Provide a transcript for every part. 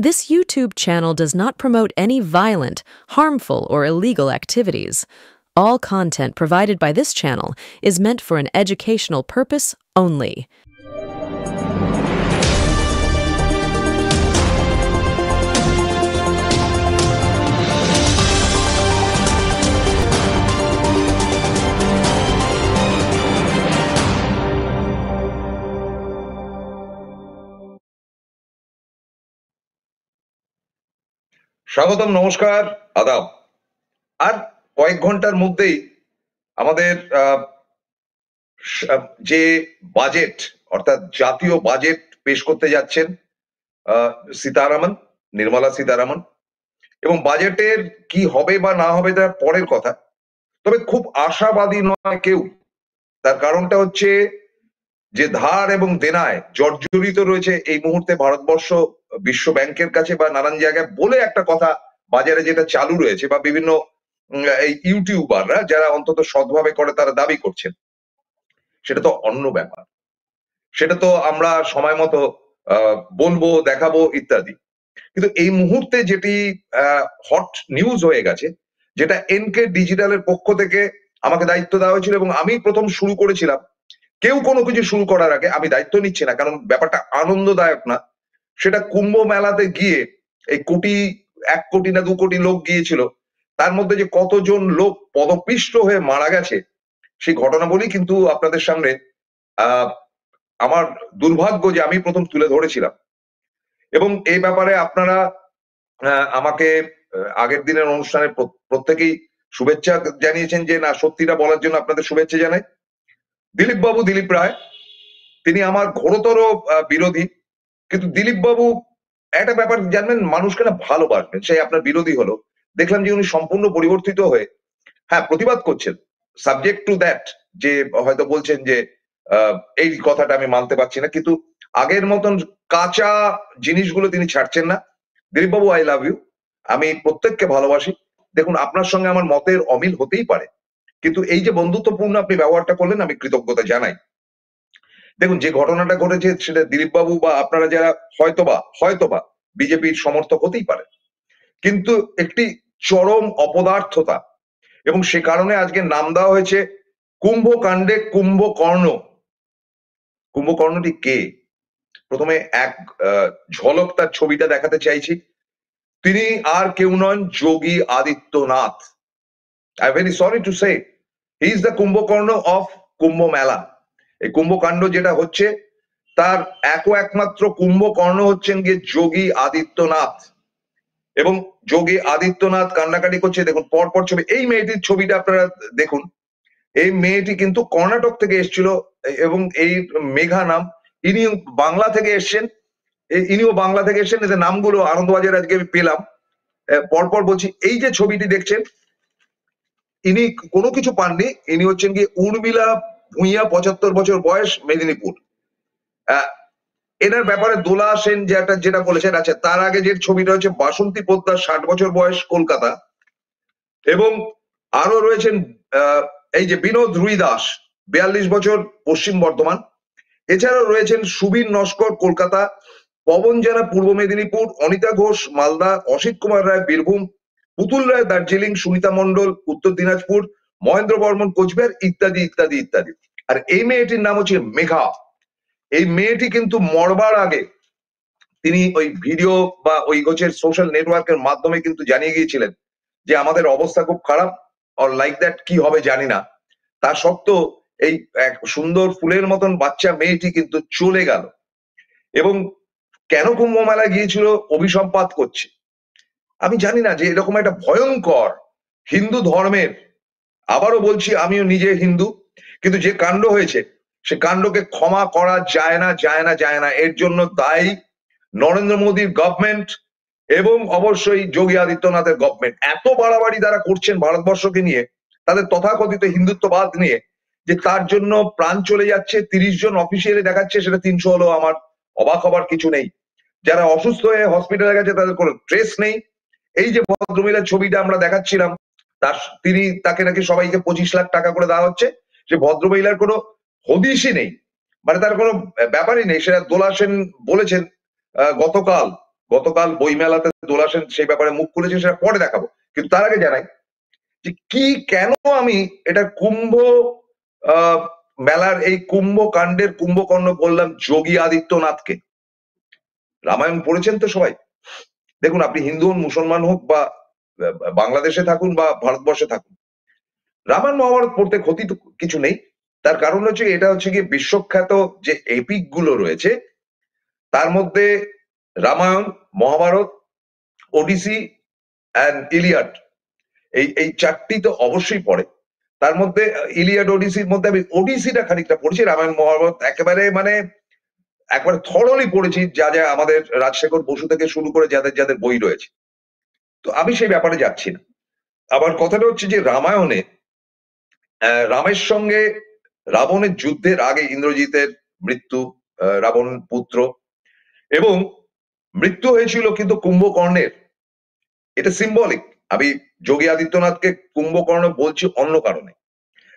This YouTube channel does not promote any violent, harmful, or illegal activities. All content provided by this channel is meant for an educational purpose only. স্বাগতম, নমস্কার, আদাব। আর কয়েক ঘন্টার মধ্যেই আমাদের যে budget অর্থাৎ জাতীয় বাজেট পেশ করতে যাচ্ছেন সীতারামন, নির্মলা সীতারামন। এবং বাজেটের কি হবে বা না হবে তার পরের কথা, তবে খুব আশাবাদী নয় কেউ। তার কারণটা হচ্ছে যে ধার এবং দেনায় জর্জরিত রয়েছে এই মুহূর্তে ভারতবর্ষ বিশ্ব ব্যাংকের কাছে বা নানান জায়গায় বলে একটা কথা বাজারে যেটা চালু রয়েছে, বা বিভিন্ন এই ইউটিউবাররা যারা অন্তত সৎভাবে করে তারা দাবি করছেন, সেটা তো অন্য ব্যাপার। সেটা তো আমরা সময় মতো বলবো, দেখাবো ইত্যাদি। কিন্তু এই মুহূর্তে যেটি হট নিউজ হয়ে গেছে, যেটা এনকে ডিজিটালের পক্ষ থেকে আমাকে দায়িত্ব দেওয়া হয়েছিল এবং আমি প্রথম শুরু করেছিলাম। কেউ কোনো কিছু শুরু করার আগে আমি দায়িত্ব নিচ্ছি না, কারণ ব্যাপারটা আনন্দদায়ক না। সেটা কুম্ভ মেলাতে গিয়ে এই 1 কোটি না 2 কোটি লোক গিয়েছিল, তার মধ্যে যে কতজন লোক পদপিষ্ট হয়ে মারা গেছে সেই ঘটনা বলি কিন্তু আপনাদের সামনে। আমার দুর্ভাগ্য যে আমি প্রথম তুলে ধরেছিলাম, এবং এই ব্যাপারে আপনারা আমাকে আগের দিনের অনুষ্ঠানে প্রত্যেকেই শুভেচ্ছা জানিয়েছেন যে না, সত্যিটা বলার জন্য আপনাদের শুভেচ্ছা জানাই। দিলীপ বাবু, দিলীপ রায়, তিনি আমার ঘোরতর বিরোধী, কিন্তু দিলীপ বাবু একটা ব্যাপার জানবেন, মানুষকে না ভালোবাসবেন, সেই আপনার বিরোধী হলো। দেখলাম যে উনি সম্পূর্ণ পরিবর্তিত হয়ে হ্যাঁ প্রতিবাদ করছেন, সাবজেক্ট টু দ্যাট, যে হয়তো বলছেন যে এই কথাটা আমি মানতে পারছি না, কিন্তু আগের মতন কাঁচা জিনিসগুলো তিনি ছাড়ছেন না। দিলীপ বাবু, আই লাভ ইউ। আমি প্রত্যেককে ভালোবাসি। দেখুন, আপনার সঙ্গে আমার মতের অমিল হতেই পারে, কিন্তু এই যে বন্ধুত্বপূর্ণ আপনি ব্যবহারটা করলেন, আমি কৃতজ্ঞতা জানাই। দেখুন, যে ঘটনাটা ঘটেছে সেটা দিলীপ বাবু বা আপনারা যারা হয়তোবা বিজেপির সমর্থক হতেই পারে, কিন্তু একটি চরম অপদার্থতা, এবং সে কারণে আজকে নাম দেওয়া হয়েছে কুম্ভকাণ্ডে কুম্ভকর্ণ। কুম্ভকর্ণটি কে? প্রথমে এক ঝলক তার ছবিটা দেখাতে চাইছি। তিনি আর কেউ নন, Yogi Adityanath. I very sorry to say, he is the Kumbhakarna of Kumbh Mela. এই কুম্ভকাণ্ড যেটা হচ্ছে তার একমাত্র কুম্ভকর্ণ হচ্ছেন গিয়ে যোগী আদিত্যনাথ। এবং যোগী আদিত্যনাথ কান্নাকাটি করছে। দেখুন পরপর ছবি, এই মেয়েটির ছবিটা আপনারা দেখুন। এই মেয়েটি কিন্তু কর্ণাটক থেকে এসেছিল, এবং এই মেঘা নাম, ইনি বাংলা থেকে এসছেন। ইনিও বাংলা থেকে এসছেন। এদের নামগুলো আনন্দবাজার আজকে আমি পেলাম। পরপর বলছি, এই যে ছবিটি দেখছেন, ইনি কোনো কিছু পাননি। ইনি হচ্ছেন গিয়ে উর্মিলা ভূঁইয়া, 75 বছর বয়স, মেদিনীপুর। এনার ব্যাপারে দোলা সেন যেটা বলেছেন। আচ্ছা, তার আগে যে ছবিটা হচ্ছে বাসন্তী পোদ্দার, 60 বছর বয়স, কলকাতা। এবং আরো রয়েছেন এই যে বিনোদ রুই দাস, 42 বছর, পশ্চিম বর্ধমান। এছাড়াও রয়েছেন সুবীর নস্কর, কলকাতা। পবন জানা, পূর্ব মেদিনীপুর। অনিতা ঘোষ, মালদা। অসিত কুমার রায়, বীরভূম। পুতুল রায়, দার্জিলিং। সুনিতা মণ্ডল, উত্তর দিনাজপুর। মহেন্দ্র বর্মন, কোচবিহার, ইত্যাদি ইত্যাদি ইত্যাদি। আর এই মেয়েটির নাম হচ্ছে মেঘা। এই মেয়েটি কিন্তু মরবার আগে তিনি ওই ভিডিও বা ওই গোছের সোশ্যাল নেটওয়ার্কের মাধ্যমে কিন্তু জানিয়ে গিয়েছিলেন যে আমাদের অবস্থা খুব খারাপ, অর লাইক দ্যাট, কি হবে জানি না। তা সত্ত্বেও এই এক সুন্দর ফুলের মতন বাচ্চা মেয়েটি কিন্তু চলে গেল। এবং কেন কুম্ভ মেলায় গিয়েছিল অভিসম্পাত করছে, আমি জানি না, যে এরকম একটা ভয়ঙ্কর হিন্দু ধর্মের, আবারও বলছি আমিও নিজে হিন্দু, কিন্তু যে কাণ্ড হয়েছে সে কাণ্ডকে ক্ষমা করা যায় না, যায় না, যায় না। এর জন্য দায়ী নরেন্দ্র মোদীর গভর্নমেন্ট এবং অবশ্যই যোগী আদিত্যনাথের গভর্নমেন্ট। এত বাড়াবাড়ি তারা করছেন ভারতবর্ষকে নিয়ে, তাদের তথাকথিত হিন্দুত্ববাদ নিয়ে, যে তার জন্য প্রাণ চলে যাচ্ছে। 30 জন অফিসিয়ালি দেখাচ্ছে, সেটা 300 হলো, আমার অবাক হবার কিছু নেই। যারা অসুস্থ হয়ে হসপিটালে গেছে তাদের কোনো ট্রেস নেই। এই যে ভদ্রমহিলার ছবিটা আমরা দেখাচ্ছিলাম, তাকে নাকি সবাইকে 25 লাখ টাকা করে দেওয়া হচ্ছে। যে ভদ্রমহিলার কোনো হদিশই নেই, মানে তার কোনো ব্যাপারই নেই। সেটা দোলা সেন বলেছেন গতকাল গতকাল বইমেলাতে দোলা সেন সেই ব্যাপারে মুখ খুলেছে, সেটা পরে দেখাবো। কিন্তু তার আগে জানাই যে কেন আমি এটা কুম্ভ মেলার এই কুম্ভ কাণ্ডের কুম্ভকর্ণ বললাম যোগী আদিত্যনাথকে। রামায়ণ পড়েছেন তো সবাই? দেখুন, আপনি হিন্দু হন, মুসলমান হোক, বা বাংলাদেশে থাকুন বা ভারতবর্ষে থাকুন, রামায়ণ মহাভারত পড়তে ক্ষতি তো কিছু নেই। তার কারণ হচ্ছে এটা হচ্ছে কি বিশ্বখ্যাত যে এপিক গুলো রয়েছে তার মধ্যে রামায়ণ, মহাভারত, ওডিসি অ্যান্ড ইলিয়াড, এই চারটি তো অবশ্যই পড়ে। তার মধ্যে ইলিয়াড ওডিসির মধ্যে আমি ওডিসিটা খানিকটা পড়েছি, রামায়ণ মহাভারত একেবারে একবারে থরলি পড়েছি, যা যা আমাদের রাজশেখর বসু থেকে শুরু করে যাদের যাদের বই রয়েছে। তো আমি সেই ব্যাপারে যাচ্ছি না। আবার কথাটা হচ্ছে যে রামায়ণে রামের সঙ্গে রাবণের যুদ্ধের আগে ইন্দ্রজিতের মৃত্যু, রাবণ পুত্র, এবং মৃত্যু হয়েছিল কিন্তু কুম্ভকর্ণের। এটা সিম্বলিক। আমি যোগী আদিত্যনাথকে কুম্ভকর্ণ বলছি অন্য কারণে,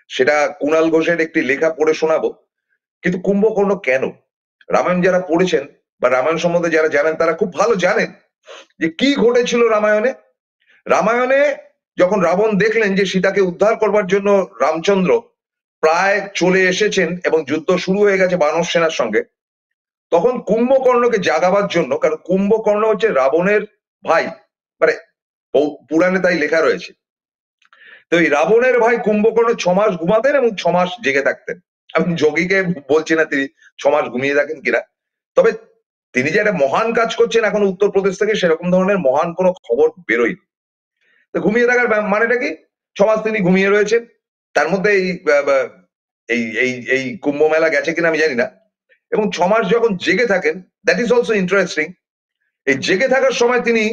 সেটা কুণাল ঘোষের একটি লেখা পড়ে শোনাবো। কিন্তু কুম্ভকর্ণ কেন? রামায়ণ যারা পড়েছেন বা রামায়ণ সম্বন্ধে যারা জানেন তারা খুব ভালো জানেন যে কি ঘটেছিল রামায়ণে। রামায়ণে যখন রাবণ দেখলেন যে সীতাকে উদ্ধার করবার জন্য রামচন্দ্র প্রায় চলে এসেছেন এবং যুদ্ধ শুরু হয়ে গেছে বানর সেনার সঙ্গে, তখন কুম্ভকর্ণকে জাগাবার জন্য, কারণ কুম্ভকর্ণ হচ্ছে রাবণের ভাই, মানে পুরাণে তাই লেখা রয়েছে। তো এই রাবণের ভাই কুম্ভকর্ণ 6 মাস ঘুমাতেন এবং 6 মাস জেগে থাকতেন। আমি যোগীকে বলছি না তিনি 6 মাস ঘুমিয়ে থাকেন কিনা, তবে তিনি যে একটা মহান কাজ করছেন এখন উত্তরপ্রদেশ থেকে সেরকম ধরনের মহান কোনো খবর বেরোয়। তো ঘুমিয়ে থাকার মানেটা কি? 6 মাস তিনি ঘুমিয়ে রয়েছেন। তার মধ্যে এই কুম্ভ মেলা গেছে কিনা আমি জানি না। এবং 6 মাস যখন জেগে থাকেন, দ্যাট ইজ অলসো ইন্টারেস্টিং। এই জেগে থাকার সময় তিনি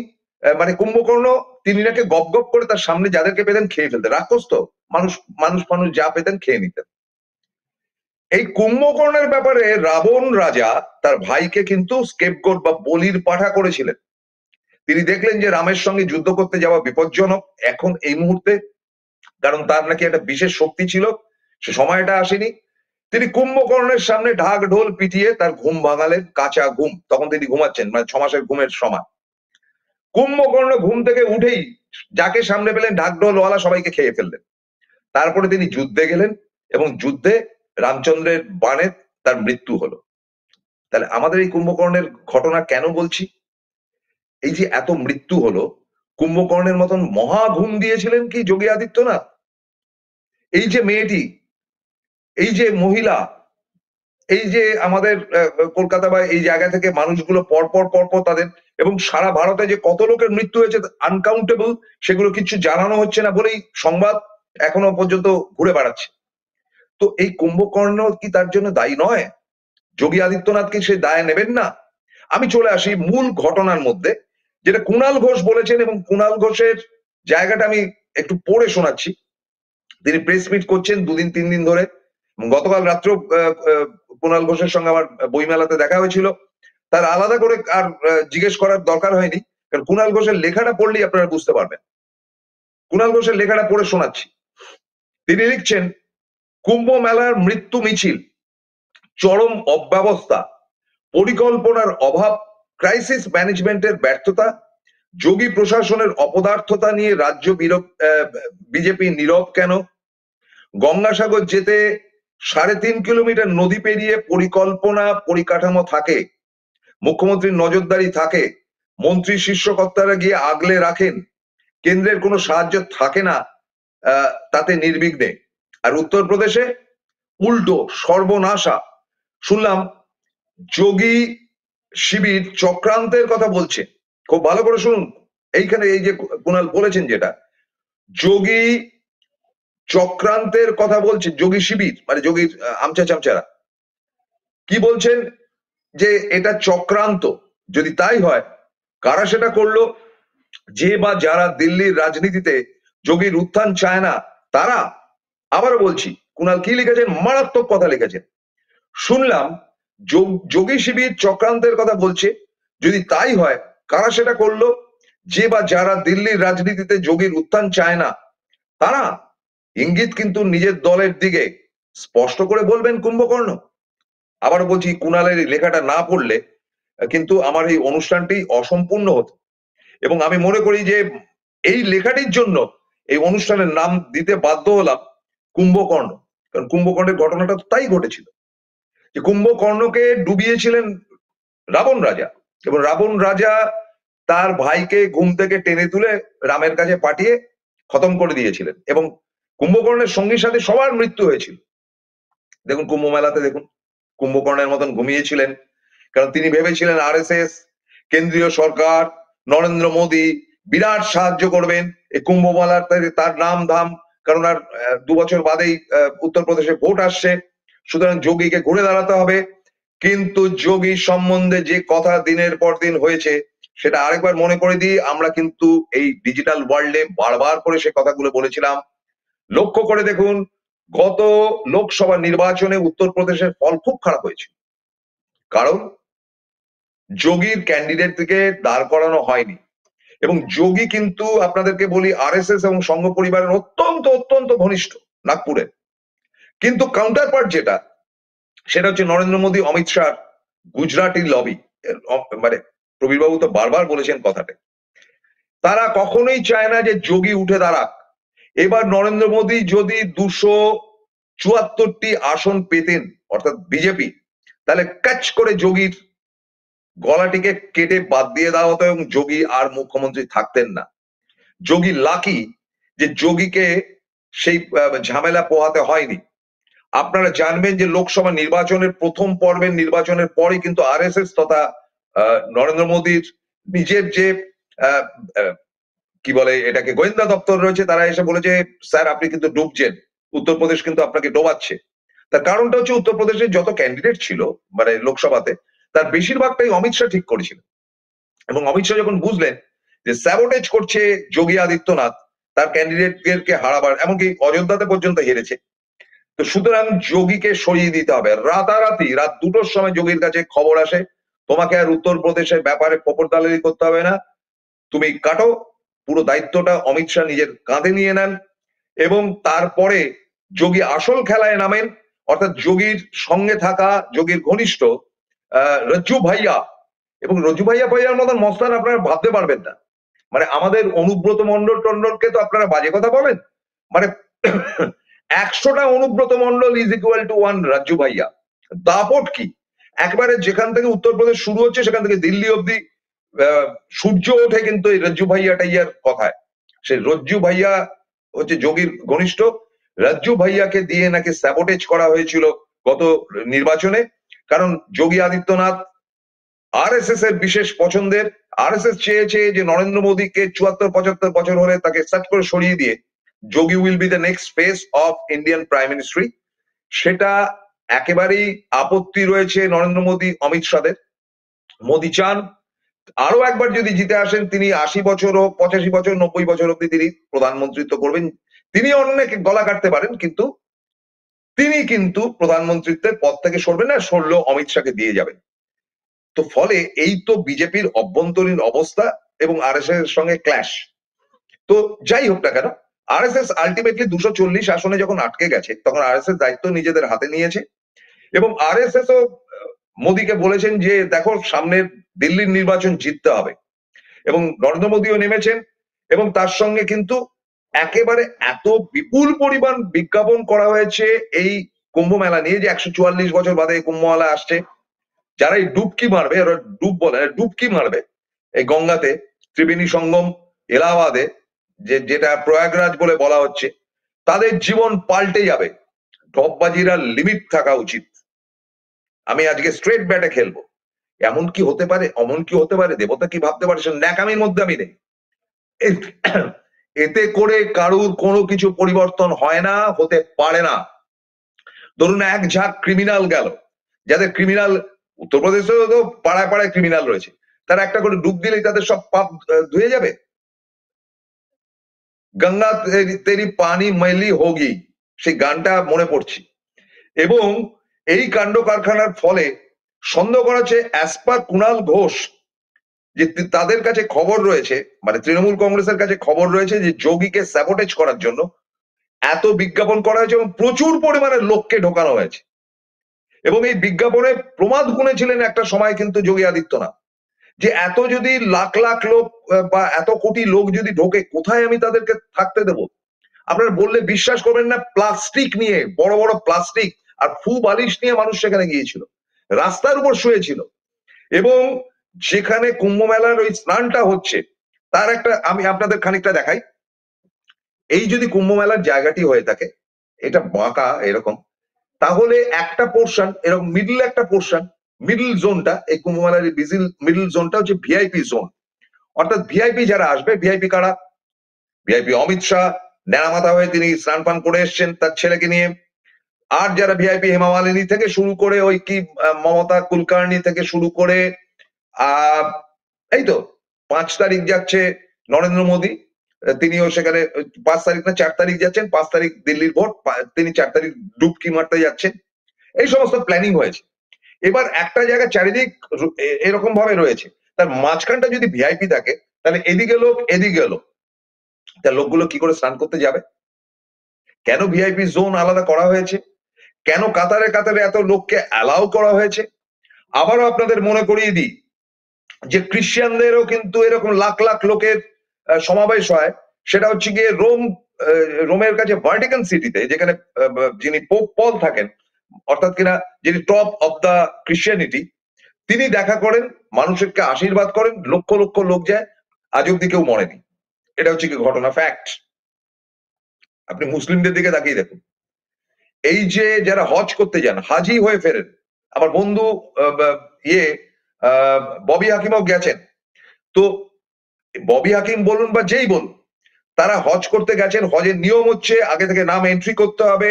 মানে কুম্ভকর্ণ তিনি নাকি গপ গপ করে তার সামনে যাদেরকে পেতেন খেয়ে ফেলতেন। রাক্ষস তো, মানুষ মানুষ মানুষ যা পেতেন খেয়ে নিতেন। এই কুম্ভকর্ণের ব্যাপারে রাবণ রাজা তার ভাইকে কিন্তু স্কেপগোট বা বলির পাঠা করেছিলেন। তিনি দেখলেন যে রামের সঙ্গে যুদ্ধ করতে যাওয়া বিপজ্জনক এখন এই মুহূর্তে, কারণ তার নাকি একটা বিশেষ শক্তি ছিল, সে সময়টা আসেনি। তিনি কুম্ভকর্ণের সামনে ঢাক ঢোল পিটিয়ে তার ঘুম ভাঙালেন, কাঁচা ঘুম, তখন তিনি ঘুমাচ্ছেন, মানে 6 মাসের ঘুমের সময়। কুম্ভকর্ণ ঘুম থেকে উঠেই যাকে সামনে পেলেন ঢাক ঢোলওয়ালা সবাইকে খেয়ে ফেললেন। তারপরে তিনি যুদ্ধে গেলেন এবং যুদ্ধে রামচন্দ্রের বাণে তার মৃত্যু হলো। তাহলে আমাদের এই কুম্ভকর্ণের ঘটনা কেন বলছি? এই যে এত মৃত্যু হলো, কুম্ভকর্ণের মতন মহা ঘুম দিয়েছিলেন কি যোগী আদিত্যনাথ? এই যে মেয়েটি, এই যে মহিলা, এই যে আমাদের কলকাতা বা এই জায়গা থেকে মানুষগুলো পরপর তাদের, এবং সারা ভারতে যে কত লোকের মৃত্যু হয়েছে আনকাউন্টেবল, সেগুলো কিছু জানানো হচ্ছে না বলেই সংবাদ এখনো পর্যন্ত ঘুরে বেড়াচ্ছে। তো এই কুম্ভকর্ণ কি তার জন্য দায়ী নয়? যোগী আদিত্যনাথ কি সে দায় নেবেন না? আমি চলে আসি মূল ঘটনার মধ্যে, যেটা কুণাল ঘোষ বলেছেন, এবং কুণাল ঘোষের জায়গাটা আমি একটু পড়ে শোনাচ্ছি। তিনি প্রেস মিট করছেন 2 দিন 3 দিন ধরে। গতকাল রাত্রেও কুণাল ঘোষের সঙ্গে আমার বইমেলাতে দেখা হয়েছিল। তার আলাদা করে আর জিজ্ঞেস করার দরকার হয়নি, কারণ কুণাল ঘোষের লেখাটা পড়লেই আপনারা বুঝতে পারবেন। কুণাল ঘোষের লেখাটা পড়ে শোনাচ্ছি। তিনি লিখছেন, কুম্ভ মেলার মৃত্যু মিছিল, চরম অব্যবস্থা, পরিকল্পনার অভাব, ক্রাইসিস ম্যানেজমেন্টের ব্যর্থতা, যোগী প্রশাসনের অপদার্থতা নিয়ে রাজ্য বিজেপি নীরব কেন? গঙ্গাসাগর যেতে 3.5 কিলোমিটার নদী পেরিয়ে পরিকল্পনা পরিকাঠামো থাকে, মুখ্যমন্ত্রীর নজরদারি থাকে, মন্ত্রী শীর্ষকর্তারা গিয়ে আগলে রাখেন, কেন্দ্রের কোনো সাহায্য থাকে না তাতে নির্বিঘ্নে। আর উত্তরপ্রদেশে উল্টো সর্বনাশা। শুনলাম যোগী শিবির চক্রান্তের কথা বলছে। খুব ভালো করে শুনুন, এইখানে এই যে কুণাল বলেছেন যেটা, যোগী চক্রান্তের কথা বলছে, যোগী শিবির মানে যোগীর আমচা চামচারা কি বলছেন যে এটা চক্রান্ত। যদি তাই হয়, কারা সেটা করলো? যে বা যারা দিল্লির রাজনীতিতে যোগীর উত্থান চায় না তারা। আবারও বলছি, কুণাল কি লিখেছেন, মারাত্মক কথা লিখেছেন। শুনলাম যোগী শিবির চক্রান্তের কথা বলছে, যদি তাই হয় কারা সেটা করলো? যে বা যারা দিল্লির রাজনীতিতে যোগীর উত্থান চায় না তারা। ইঙ্গিত কিন্তু নিজের দলের দিকে, স্পষ্ট করে বলবেন কুম্ভকর্ণ। আবার বলছি, কুণালের লেখাটা না পড়লে কিন্তু আমার এই অনুষ্ঠানটি অসম্পূর্ণ হতো। এবং আমি মনে করি যে এই লেখাটির জন্য এই অনুষ্ঠানের নাম দিতে বাধ্য হলাম কুম্ভকর্ণ। কারণ কুম্ভকর্ণের ঘটনাটা তো তাই ঘটেছিল যে কুম্ভকর্ণকে ডুবিয়েছিলেন রাবণ রাজা, এবং রাবণ রাজা তার ভাইকে ঘুম থেকে টেনে তুলে রামের কাছে পাঠিয়ে খতম করে দিয়েছিলেন, এবং কুম্ভকর্ণের সঙ্গী সাথে সবার মৃত্যু হয়েছিল। দেখুন কুম্ভ মেলাতে দেখুন কুম্ভকর্ণের মতন ঘুমিয়েছিলেন, কারণ তিনি ভেবেছিলেন আরএসএস, কেন্দ্রীয় সরকার, নরেন্দ্র মোদী বিরাট সাহায্য করবেন এই কুম্ভ মেলার, তার নাম ধাম, কারণ আর 2 বছর বাদেই উত্তরপ্রদেশে ভোট আসছে, সুতরাং যোগীকে ঘুরে দাঁড়াতে হবে। কিন্তু যোগী সম্বন্ধে যে কথা দিনের পর দিন হয়েছে সেটা আরেকবার মনে করে দিই, আমরা কিন্তু এই ডিজিটাল ওয়ার্ল্ডে বারবার করে সে কথাগুলো বলেছিলাম। লক্ষ্য করে দেখুন গত লোকসভা নির্বাচনে উত্তরপ্রদেশের ফল খুব খারাপ হয়েছিল, কারণ যোগীর ক্যান্ডিডেট থেকে দাঁড় করানো হয়নি। এবং যোগী কিন্তু আপনাদেরকে বলি আরএসএস এবং সংঘ পরিবারের অত্যন্ত অত্যন্ত ঘনিষ্ঠ নাগপুরের। কিন্তু কাউন্টার পার্ট যেটা, সেটা হচ্ছে নরেন্দ্র মোদী অমিত শাহ গুজরাটি লবি। মানে প্রবীরবাবু তো বারবার বলেছেন কথাটা, তারা কখনোই চায় না যে যোগী উঠে দাঁড়াক। এবার নরেন্দ্র মোদী যদি 274টি আসন পেতেন অর্থাৎ বিজেপি, তাহলে কাচ করে যোগীর গলাটিকে কেটে বাদ দিয়ে দেওয়া হতো এবং যোগী আর মুখ্যমন্ত্রী থাকতেন না। যোগী লাকি যে যোগীকে সেই ঝামেলা পোহাতে হয়নি। আপনারা জানবেন যে লোকসভা নির্বাচনের প্রথম পর্বের নির্বাচনের পরে কিন্তু আরএসএস তথা নরেন্দ্র মোদীর নিজের যে কি বলে এটাকে গোয়েন্দা দপ্তর রয়েছে, তারা এসে বলেছে স্যার আপনি কিন্তু ডুবছেন, উত্তরপ্রদেশ কিন্তু আপনাকে ডোবাচ্ছে। তার কারণটা হচ্ছে উত্তরপ্রদেশের যত ক্যান্ডিডেট ছিল মানে লোকসভাতে, তার বেশিরভাগটাই অমিত শাহ ঠিক করেছিল। এবং অমিত শাহ যখন বুঝলেন যে স্যাবোটেজ করছে যোগী আদিত্যনাথ তার ক্যান্ডিডেটকে হারাবার, এমনকি অযোধ্যাতে পর্যন্ত হেরেছে, তো সুতরাং যোগীকে সরিয়ে দিতে হবে। রাতারাতি রাত 2টোর সময় যোগীর কাছে খবর আসে, তোমাকে আর উত্তরপ্রদেশের ব্যাপারে পপরদালালি করতে হবে না, তুমি কাটো, পুরো দায়িত্বটা অমিত শাহ নিজের কাঁধে নিয়ে নেন। এবং তারপরে যোগী আসল খেলায় নামেন, অর্থাৎ যোগীর সঙ্গে থাকা যোগীর ঘনিষ্ঠ রজ্জু ভাইয়া, এবং রজ্জু ভাইয়ার মতন মস্তান আপনারা ভাবতে পারবেন না। মানে আমাদের অনুব্রত মন্ডলকে তো আপনারা বাজে কথা বলেন, মানে 100টা Anubrata Mondal is equal to 1 Rajju Bhaiya. দাপট কি, একবারে যেখান থেকে উত্তরপ্রদেশ শুরু হচ্ছে সেখান থেকে দিল্লি অব্দি সূর্য ওঠে কিন্তু এই রজ্জু ভাইয়া টাইয়ার কথায়। সে রজ্জু ভাইয়া হচ্ছে যোগীর ঘনিষ্ঠ, রজ্জু ভাইয়াকে দিয়ে নাকি স্যাবোটেজ করা হয়েছিল গত নির্বাচনে, কারণ যোগী আদিত্যনাথ আরএসএস এর বিশেষ পছন্দের। আরএসএস চেয়েছে যে নরেন্দ্র মোদীকে 74-75 বছর হলে তাকে সাট করে সরিয়ে দিয়ে Yogi will be the next face of Indian prime ministry. সেটা একেবারেই আপত্তি রয়েছে নরেন্দ্র মোদী অমিত শাহের। মোদী চান আরো একবার যদি জিতে আসেন তিনি 80 বছর হোক, 85 বছর, 90 বছর অব্দি তিনি প্রধানমন্ত্রিত্ব করবেন। তিনি অনেক গলা কাটতে পারেন, কিন্তু তিনি কিন্তু প্রধানমন্ত্রিত্বের পদ থেকে সরবেন না, সরলেও অমিত শাহকে দিয়ে যাবেন। তো ফলে এই তো বিজেপির অভ্যন্তরীণ অবস্থা এবং আরএসএস এর সঙ্গে ক্ল্যাশ। তো যাই হোক না কেন, আরএসএস আলটিমেটলি 240 আসনে যখন আটকে গেছে তখন আরএসএস দায়িত্ব নিজেদের হাতে নিয়েছে, এবং আরএসএস ও মোদীকে বলেছেন যে দেখো সামনের দিল্লির নির্বাচন জিততে হবে, এবং নরেন্দ্র মোদীও নেমেছেন। এবং তার সঙ্গে কিন্তু একেবারে এত বিপুল পরিমাণ বিজ্ঞাপন করা হয়েছে এই কুম্ভ মেলা নিয়ে যে 144 বছর বাদে কুম্ভ মেলা আসছে, যারা এই ডুবকি মারবে, ওরা ডুব বলে ডুবকি মারবে এই গঙ্গাতে, ত্রিবেণী সঙ্গম এলাহাবাদে, যেটা প্রয়াগরাজ বলে বলা হচ্ছে, তাদের জীবন পাল্টে যাবে। ঢপবাজিরা লিমিট থাকা উচিত। আমি আজকে স্ট্রেট ব্যাটে খেলবো, এমন কি হতে পারে, অমন কি হতে পারে, দেবতা কি ভাবতে পারে, সে ন্যাকামির মধ্যে আমি নেই। এতে করে কারুর কোনো কিছু পরিবর্তন হয় না, হতে পারে না। ধরুন এক ঝাঁক ক্রিমিনাল গেল, যাদের ক্রিমিনাল উত্তরপ্রদেশেও তো পাড়ায় পাড়ায় ক্রিমিনাল রয়েছে, তারা একটা করে ডুব দিলেই তাদের সব পাপ ধুয়ে যাবে। গঙ্গা তেরি পানি ময়লি হোগি, সেই গানটা মনে পড়ছে। এবং এই কাণ্ড কারখানার ফলে সন্দেহ করা হচ্ছে অ্যাজ পার কুণাল ঘোষ, যে তাদের কাছে খবর রয়েছে, মানে তৃণমূল কংগ্রেসের কাছে খবর রয়েছে যে যোগীকে স্যাবোটেজ করার জন্য এত বিজ্ঞাপন করা হয়েছে এবং প্রচুর পরিমাণে লোককে ঢোকানো হয়েছে। এবং এই বিজ্ঞাপনে প্রমাদ গুনেছিলেন একটা সময় কিন্তু যোগী আদিত্যনাথ, যে এত যদি লাখ লাখ লোক বা এত কোটি লোক যদি ঢোকে, কোথায় আমি তাদেরকে থাকতে দেবো? আপনারা বললে বিশ্বাস করবেন না, প্লাস্টিক নিয়ে, বড় বড় প্লাস্টিক আর ফু বালিশ নিয়ে মানুষ সেখানে গিয়েছিল, রাস্তার উপর শুয়েছিল। এবং যেখানে কুম্ভ মেলার ওই স্নানটা হচ্ছে, তার একটা আমি আপনাদের খানিকটা দেখাই। এই যদি কুম্ভ মেলার জায়গাটি হয়ে থাকে, এটা বাঁকা এরকম, তাহলে একটা পোর্শন এরকম মিডল, একটা পোর্শন মিডল জোনটা, এই কুম্ভ মেলার মিডল জোনটা হচ্ছে ভিআইপি জোন। অর্থাৎ ভিআইপি যারা আসবে, ভিআইপি কারা? ভিআইপি অমিত শাহ, ন্যাড়ামাথা হয়ে তিনি স্নান পান করে এসছেন তার ছেলেকে নিয়ে। আর যারা ভিআইপি, হেমা মালিনী থেকে শুরু করে ওই কি মমতা কুলকার্নি থেকে শুরু করে এই তো 5 তারিখ যাচ্ছে নরেন্দ্র মোদী, তিনিও সেখানে 5 তারিখ না 4 তারিখ যাচ্ছেন, 5 তারিখ দিল্লির ভোট, তিনি 4 তারিখ ডুবকি মারতে যাচ্ছেন। এই সমস্ত প্ল্যানিং হয়েছে। এবার একটা জায়গা চারিদিক এরকম ভাবে রয়েছে, তার মাঝখানটা যদি ভিআইপি থাকে, তাহলে এদিকে লোক এদিকে লোক, তার লোকগুলো কি করে স্নান করতে যাবে? কেন ভিআইপি জোন আলাদা করা হয়েছে? কেন কাতারে কাতারে এত লোককে অ্যালাউ করা হয়েছে? আবারও আপনাদের মনে করিয়ে দিই যে খ্রিস্টানদেরও কিন্তু এরকম লাখ লাখ লোকের সমাবেশ হয়, সেটা হচ্ছে গিয়ে রোমের কাছে ভার্টিকান সিটিতে, যেখানে যিনি পোপ পল থাকেন, অর্থাৎ কিনা যিনি টপ অফ দা ক্রিশ্চিয়ানিটি, তিনি দেখা করেন, মানুষকে আশীর্বাদ করেন, লক্ষ লক্ষ লোক যায়, আজ অব্দি কেউ মরেনি। এটা হচ্ছে কি ঘটনা, ফ্যাক্ট। আপনি মুসলিমদের দিকে তাকিয়ে দেখুন, এই যে যারা হজ করতে যান, হাজি হয়ে ফেরেন, আমার বন্ধু ইয়ে ববি হাকিমও গেছেন, তো ববি হাকিম বলুন বা যেই বলুন, তারা হজ করতে গেছেন। হজের নিয়ম হচ্ছে আগে থেকে নাম এন্ট্রি করতে হবে,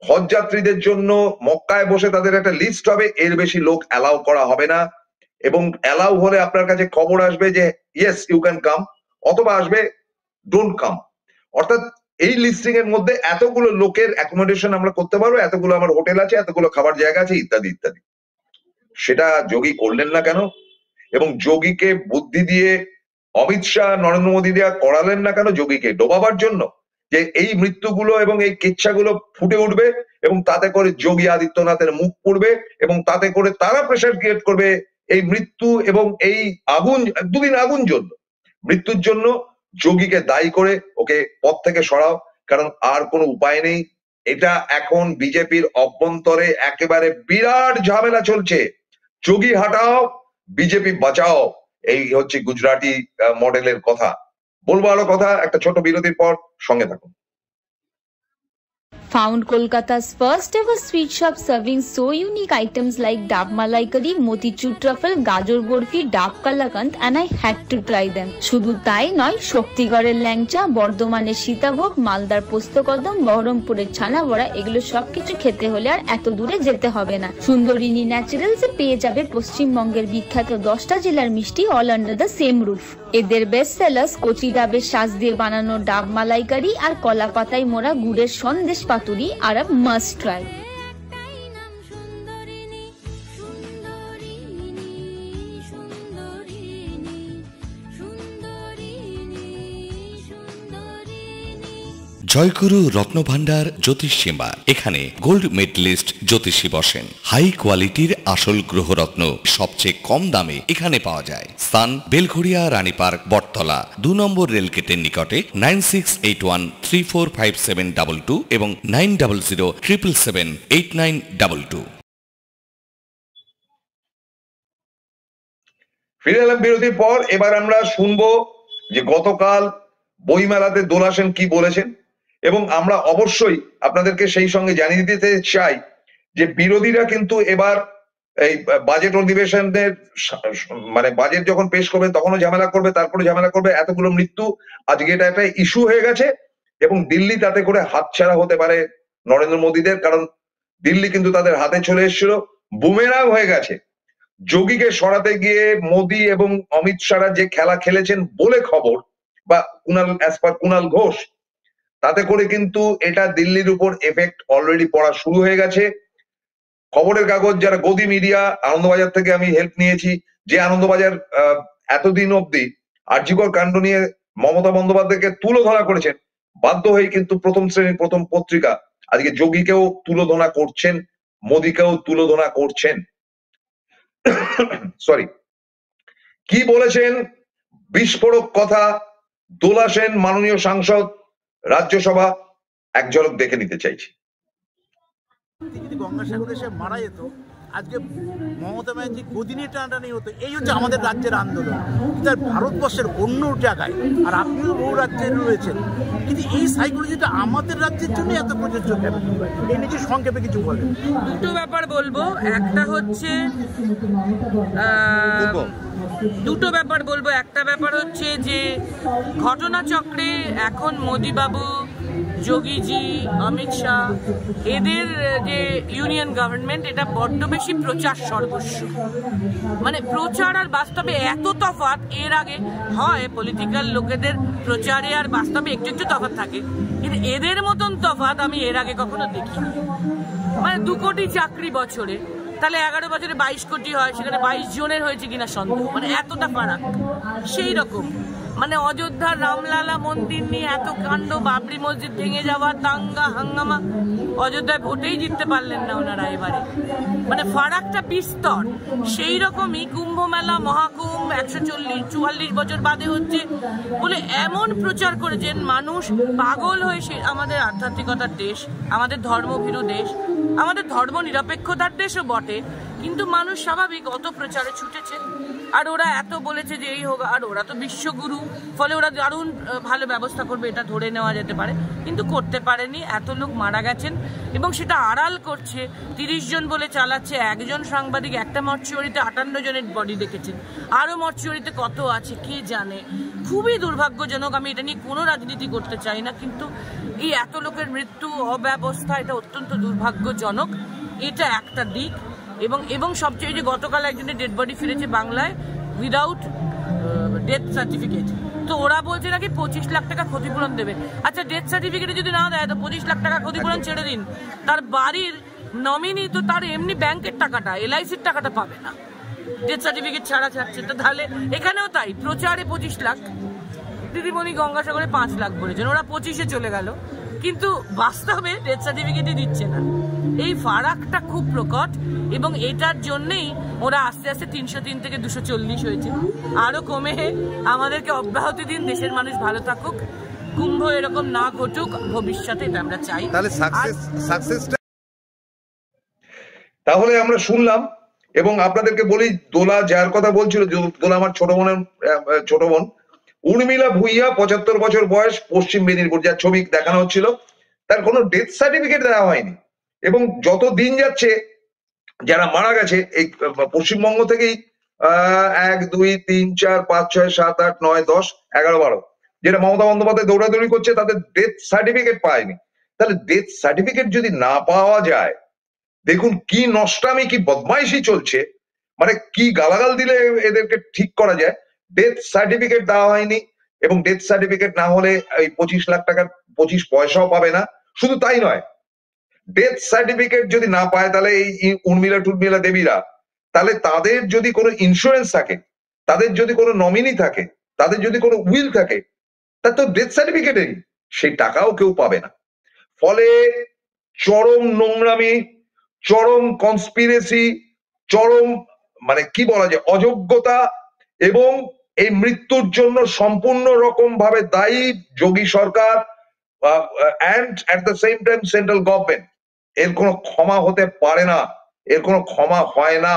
হজ যাত্রীদের জন্য মক্কায় বসে তাদের একটা লিস্ট হবে, এর বেশি লোক অ্যালাউ করা হবে না, এবং অ্যালাউ হলে আপনার কাছে খবর আসবে যে ইয়েস ইউ ক্যান কাম, অথবা আসবে ডোন্ট কাম। অর্থাৎ এই লিস্টিং এর মধ্যে এতগুলো লোকের অ্যাকোমোডেশন আমরা করতে পারবো, এতগুলো আমার হোটেল আছে, এতগুলো খাবার জায়গা আছে, ইত্যাদি ইত্যাদি। সেটা যোগী করলেন না কেন? এবং যোগীকে বুদ্ধি দিয়ে অমিত শাহ, নরেন্দ্র মোদী দেয়া করালেন না কেন? যোগীকে ডোবাবার জন্য, যে এই মৃত্যুগুলো এবং এই কিচ্ছাগুলো ফুটে উঠবে এবং তাতে করে যোগী আদিত্যনাথের মুখ পুড়বে, এবং তাতে করে তারা প্রেশার ক্রিয়েট করবে এই মৃত্যু এবং এই আগুন, দুদিন আগুন জ্বলল, মৃত্যুর জন্য যোগীকে দায়ী করে ওকে পথ থেকে সরাও, কারণ আর কোনো উপায় নেই। এটা এখন বিজেপির অভ্যন্তরে একেবারে বিরাট ঝামেলা চলছে। যোগী হাটাও, বিজেপি বাঁচাও, এই হচ্ছে গুজরাটি মডেলের কথা। বলবো আরো কথা, একটা ছোট বিরতির পর সঙ্গে থাকুন। Found Kolkata's first ever sweet shop serving so unique items like Dab Malai Curry, Motichur Truffle, Gajor Burfi, Dab Kalakand, and I had to try them. শুধু তাই নয়, শক্তিগড়ের ল্যাংচা, বর্ধমানের সীতাভোগ, মালদার পোস্তকদম, বহরমপুরের ছানা বড়া, এগুলো সবকিছু খেতে হলে আর এত দূরে যেতে হবে না। সুন্দরিনী ন্যাচারালসে পেয়ে যাবে পশ্চিমবঙ্গের বিখ্যাত 10টা জেলার মিষ্টি all under the same roof. এদের বেস্ট সেলার্স কচি ডাবের শাঁস দিয়ে বানানো ডাব মালাইকারি আর কলা পাতায় মোড়া গুড়ের সন্দেশ পাতুরি আর আ মাস্ট ট্রাই। জয়গুরু রত্নভান্ডার জ্যোতিষীমা, এখানে গোল্ড মেডেলিস্ট জ্যোতিষী বসেন। হাই কোয়ালিটির আসল গ্রহরত্ন সবচেয়ে কম দামে এখানে পাওয়া যায়। স্থান বেলঘড়িয়া, রানী পার্ক, বটতলা, 2 নম্বর রেলগেটের নিকটে। 9681345722 এবং 9007778922। ফিরে এলাম বিরতির পর। এবার আমরা শুনবো যে গতকাল বইমেলাতে দোলা সেন কি বলেছেন, এবং আমরা অবশ্যই আপনাদেরকে সেই সঙ্গে জানিয়ে দিতে চাই যে বিরোধীরা কিন্তু এবার এই বাজেট অধিবেশনের মানে বাজেট যখন পেশ করবে তখনও ঝামেলা করবে, তারপরে ঝামেলা করবে, এতগুলো মৃত্যু, আজকে এটা একটা ইস্যু হয়ে গেছে, এবং দিল্লি তাতে করে হাতছাড়া হতে পারে নরেন্দ্র মোদীদের, কারণ দিল্লি কিন্তু তাদের হাতে চলে এসেছিল, বুমেরাং হয়ে গেছে। যোগীকে সরাতে গিয়ে মোদী এবং অমিত শাহ যে খেলা খেলেছেন বলে খবর, বা কুণাল ঘোষ, তাতে করে কিন্তু এটা দিল্লির উপর এফেক্ট অলরেডি পড়া শুরু হয়ে গেছে। খবরের কাগজ যারা গদি মিডিয়া, আনন্দবাজার থেকে আমি হেল্প নিয়েছি, যে আনন্দবাজার এতদিন অব্দি আরজিকর কাণ্ড নিয়ে মমতা বন্দ্যোপাধ্যায়কে তুলোধনা করেছেন, বাধ্য হয়ে কিন্তু প্রথম শ্রেণীর প্রথম পত্রিকা আজকে যোগীকেও তুলোধনা করছেন মোদীকেও তুলোধনা করছেন। সরি, কি বলেছেন বিস্ফোরক কথা দোলা সেন মাননীয় সাংসদ রাজ্যসভা, এক ঝলক দেখে নিতে চাইছি। যদি গঙ্গাসাগরে এসে মারা যেত, আজকে মমতা ব্যানার্জি গদিনে টানাটানি হতো। এই হচ্ছে আমাদের রাজ্যের আন্দোলন। কিন্তু আর ভারতবর্ষের অন্য জায়গায়, আর আপনিও বহু রাজ্যে রয়েছেন, কিন্তু এই সাইকোলজিটা আমাদের রাজ্যের জন্য এত প্রযোজ্য কেন? এই নিচে সংক্ষেপে কিছু বলেন। দুটো ব্যাপার বলবো। একটা হচ্ছে একটা ব্যাপার হচ্ছে যে ঘটনাচক্রে এখন মোদিবাবু, যোগীজি, অমিত শাহ, এদের যে ইউনিয়ন গভর্নমেন্ট, এটা বড্ড বেশি প্রচার সর্বস্ব। মানে প্রচার আর বাস্তবে এত তফাৎ। এর আগে হয় পলিটিক্যাল লোকেদের প্রচারে আর বাস্তবে একটু একটু তফাৎ থাকে, কিন্তু এদের মতন তফাৎ আমি এর আগে কখনো দেখিনি। মানে 2 কোটি চাকরি বছরে, তাহলে 11 বছরে 22 কোটি হয়, সেখানে 22 জনের হয়েছে কিনা সন্দেহ। মানে এতটা ফারাক। সেই রকম মানে অযোধ্যার রামলালা মন্দির নিয়ে এত কাণ্ড, বাবরি মসজিদ ভেঙে যাওয়া, দাঙ্গা হাঙ্গামা, অযোধ্যায় ভোটেই জিততে পারলেন না ওনারা এবারে। মানে ফারাকটা বিস্তর। সেই রকমই কুম্ভ মেলা, মহাকুম্ভ 144 বছর বাদে হচ্ছে বলে এমন প্রচার করেছেন, মানুষ পাগল হয়ে। আমাদের আধ্যাত্মিকতার দেশ, আমাদের ধর্মভীরু দেশ, আমাদের ধর্ম নিরপেক্ষতার দেশও বটে, কিন্তু মানুষ স্বাভাবিক অত প্রচারে ছুটেছে। আর ওরা এত বলেছে যে এই হোক, আর ওরা তো বিশ্বগুরু, ফলে ওরা দারুণ ভালো ব্যবস্থা করবে, এটা ধরে নেওয়া যেতে পারে, কিন্তু করতে পারেনি। এত লোক মারা গেছেন এবং সেটা আড়াল করছে। 30 জন বলে চালাচ্ছে। একজন সাংবাদিক একটা মর্চুয়ারিতে 58 জনের বডি দেখেছেন, আরো মর্চুয়ারিতে কত আছে কে জানে। খুবই দুর্ভাগ্যজনক। আমি এটা নিয়ে কোনো রাজনীতি করতে চাই না, কিন্তু এই এত লোকের মৃত্যু, অব্যবস্থা, এটা অত্যন্ত দুর্ভাগ্যজনক। এটা একটা দিক। এবং সবচেয়ে যে গতকাল একজনের ডেড বডি ফিরেছে বাংলায় উইদাউট ডেথ সার্টিফিকেট। তো ওরা বলছে নাকি 25 লাখ টাকা ক্ষতিপূরণ দেবে। আচ্ছা, ডেথ সার্টিফিকেটে যদি না দেয় তো 25 লাখ টাকা ক্ষতিপূরণ ছেড়ে দিন, তার বাড়ির নমিনি তো তার এমনি ব্যাংকের টাকাটা, LICর টাকাটা পাবে না, ডেথ সার্টিফিকেট ছাড়া ছাড়ছে। তো তাহলে এখানেও তাই, প্রচারে 25 লাখ, দিদিমণি গঙ্গাসাগরে 5 লাখ বলেছেন, ওরা 25-এ চলে গেল, কিন্তু বাস্তবে ডেথ সার্টিফিকেটই দিচ্ছে না। এই ফারাকটা খুব প্রকট এবং এটার জন্যই ওরা আস্তে আস্তে 303 থেকে 240 হয়েছে। আরো কমে আমাদেরকে অব্যাহতি দিন, দেশের মানুষ ভালো থাকুক, কুম্ভ এরকম না ঘটুক ভবিষ্যতে, এটা আমরা চাই। তাহলে আমরা শুনলাম এবং আপনাদেরকে বলি, দোলা যার কথা বলছিল, দোলা আমার ছোট বোন উর্মিলা ভুইয়া, 75 বছর বয়স, পশ্চিম মেদিনীপুর, যার ছবি দেখানো হচ্ছিল, তার কোনো ডেথ সার্টিফিকেট দেওয়া হয়নি। এবং যত দিন যাচ্ছে যারা মারা গেছে এই পশ্চিমবঙ্গ থেকেই 1 2 3 4 5 6 7 8 9 10 11 12 যেটা মমতা বন্দ্যোপাধ্যায় দৌড়াদৌড়ি করছে, তাদের ডেথ সার্টিফিকেট পায়নি। তাহলে ডেথ সার্টিফিকেট যদি না পাওয়া যায়, দেখুন কি নষ্টামি, কি বদমাইশি চলছে। মানে কি গালাগাল দিলে এদেরকে ঠিক করা যায়। ডেথ সার্টিফিকেট দেওয়া হয়নি এবং ডেথ সার্টিফিকেট না হলে এই 25 লাখ টাকার 25 পয়সাও পাবে না। শুধু তাই নয়, ডেথ সার্টিফিকেট যদি না পায়, তাহলে এই উর্মিলা দেবীরা, তাহলে তাদের যদি কোনো ইন্স্যুরেন্স থাকে, তাদের যদি কোনো নমিনি থাকে, তাদের যদি কোনো উইল থাকে, তা তো ডেথ সার্টিফিকেটেই সেই টাকাও কেউ পাবে না। ফলে চরম নোংরামি, চরম কনস্পিরেসি, চরম মানে কি বলা যায় অযোগ্যতা, এবং এই মৃত্যুর জন্য সম্পূর্ণ রকম ভাবে দায়ী যোগী সরকার and at the same time central government. এর কোনো ক্ষমা হতে পারে না, এর কোনো ক্ষমা হয় না।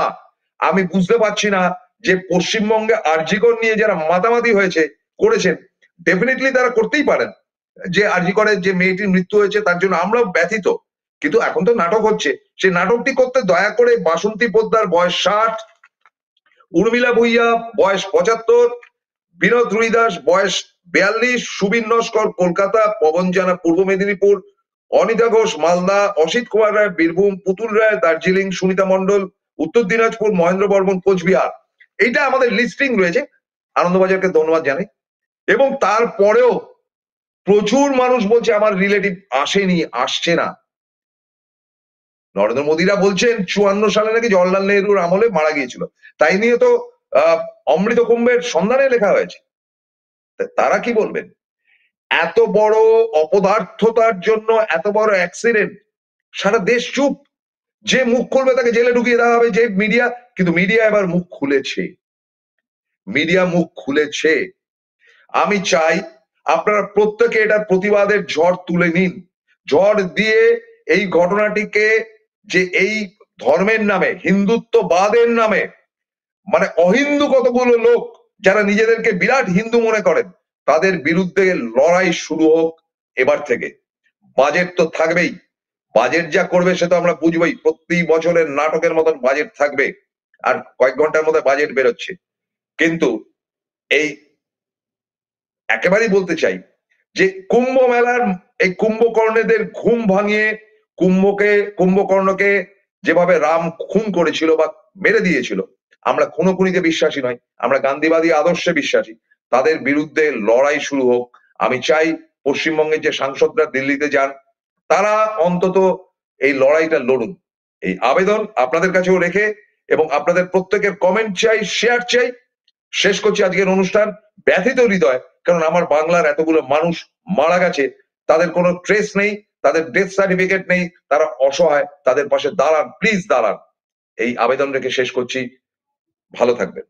আমি বুঝতে পারছি না যে পশ্চিমবঙ্গে আরজিকর নিয়ে যারা মাতামাতি করেছেন, ডেফিনেটলি তারা করতেই পারেন, যে আরজিকরের যে মেয়েটির মৃত্যু হয়েছে তার জন্য আমরাও ব্যথিত, কিন্তু এখন তো নাটক হচ্ছে। সেই নাটকটি করতে দয়া করে বাসন্তী পোদ্দার বয়স 60, উর্মিলা ভুইয়া বয়স 75, বিনোদ রুইদাস বয়স 42, সুবীর নস্কর কলকাতা, পবন জানা পূর্ব মেদিনীপুর, অনিতা ঘোষ মালদা, অসিত কুমার রায় বীরভূম, পুতুল রায় দার্জিলিং, সুনিতা মণ্ডল উত্তর দিনাজপুর, মহেন্দ্র বর্মন কোচবিহার। এইটা আমাদের লিস্টিং রয়েছে, আনন্দবাজারকে ধন্যবাদ জানাই। এবং তারপরেও প্রচুর মানুষ বলছে আমার রিলেটিভ আসেনি, আসছে না। নরেন্দ্র মোদীরা বলছেন 54 সালে নাকি জওয়াহরলাল নেহরুর আমলে মারা গিয়েছিল, তাই নিয়ে তো অমৃত কুম্ভের সন্ধানে লেখা হয়েছে। তারা কি বলবেন? এত বড় অপদার্থতার জন্য এত বড় অ্যাক্সিডেন্ট, সারা দেশ চুপ। যে মুখ খুলবে তাকে জেলে ঢুকিয়ে দেওয়া হবে, যে মিডিয়া, কিন্তু মিডিয়া এবার মুখ খুলেছে, মিডিয়া মুখ খুলেছে। আমি চাই আপনারা প্রত্যেকে এটার প্রতিবাদের ঝড় তুলে নিন, ঝড় দিয়ে এই ঘটনাটিকে, যে এই ধর্মের নামে, হিন্দুত্ববাদের নামে, মানে অহিন্দু কতগুলো লোক যারা নিজেদেরকে বিরাট হিন্দু মনে করেন, তাদের বিরুদ্ধে লড়াই শুরু হোক এবার থেকে। বাজেট তো থাকবেই, বাজেট যা করবে সে তো আমরা বুঝবোই, প্রতি বছরের নাটকের মতন বাজেট থাকবে, আর কয়েক ঘন্টার মধ্যে বাজেট বেরোচ্ছে। কিন্তু এই একেবারেই বলতে চাই যে কুম্ভ মেলার এই কুম্ভকর্ণেদের ঘুম ভাঙিয়ে কুম্ভকর্ণকে যেভাবে রাম খুন করেছিল বা মেরে দিয়েছিল, আমরা খুনোখুনিতে বিশ্বাসী নয়, আমরা গান্ধীবাদী আদর্শে বিশ্বাসী। তাদের বিরুদ্ধে লড়াই শুরু হোক। আমি চাই পশ্চিমবঙ্গের যে সাংসদরা দিল্লিতে যান, তারা অন্তত এই লড়াইটা লড়ুন। এই আবেদন আপনাদের কাছেও রেখে, এবং আপনাদের প্রত্যেকের কমেন্ট চাই, শেয়ার চাই। শেষ করছি আজকের অনুষ্ঠান ব্যথিত হৃদয়, কারণ আমার বাংলার এতগুলো মানুষ মারা গেছে, তাদের কোনো ট্রেস নেই, তাদের ডেথ সার্টিফিকেট নেই, তারা অসহায়, তাদের পাশে দাঁড়ান, প্লিজ দাঁড়ান। এই আবেদন রেখে শেষ করছি, ভালো থাকবেন।